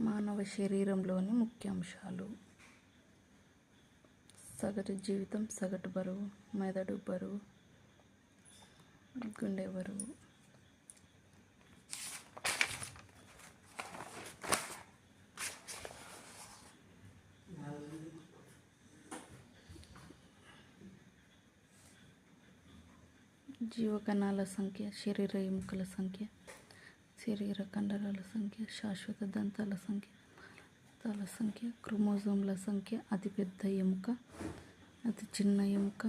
మానవ శరీరంలోని ముఖ్యాంశాలు. సగటు జీవితం, సగటు బరువు, మెదడు బరువు, గుండె బరువు. జీవకణాల సంఖ్య, శరీర ఎముకల సంఖ్య, శరీర కండరాల సంఖ్య, శాశ్వత దంతాల సంఖ్య, క్రోమోజోమ్ల సంఖ్య, అతిపెద్ద ఎముక, అతి చిన్న ఎముక,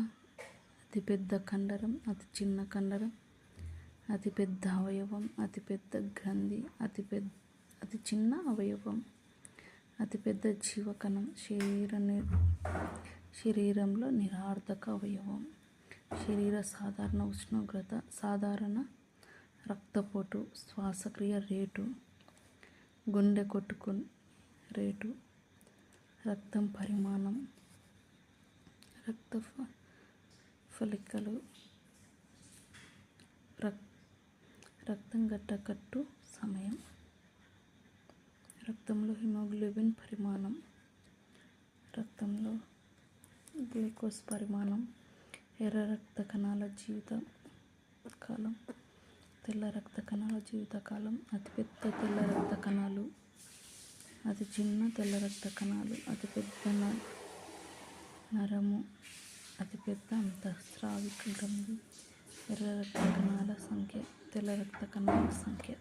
అతిపెద్ద కండరం, అతి చిన్న కండరం, అతిపెద్ద అవయవం, అతిపెద్ద గ్రంథి, అతి చిన్న అవయవం, అతిపెద్ద జీవకణం, శరీరంలో నిరార్థక అవయవం, శరీర సాధారణ ఉష్ణోగ్రత, సాధారణ రక్తపోటు, శ్వాసక్రియ రేటు, గుండె కొట్టుకు రేటు, రక్తం పరిమాణం, రక్త ఫలికలు, రక్తం గడ్డకట్టు సమయం, రక్తంలో హిమోగ్లోబిన్ పరిమాణం, రక్తంలో గ్లూకోజ్ పరిమాణం, ఎర్ర రక్త కణాల జీవితకాలం, తెల్ల రక్త కణాల జీవితకాలం, అతిపెద్ద తెల్ల రక్త కణాలు, అతి చిన్న తెల్ల రక్త కణాలు, అతిపెద్ద నరము, అతిపెద్ద అంతఃస్రావిక గ్రంథి, ఎర్ర రక్త కణాల సంఖ్య, తెల్ల రక్త కణాల సంఖ్య.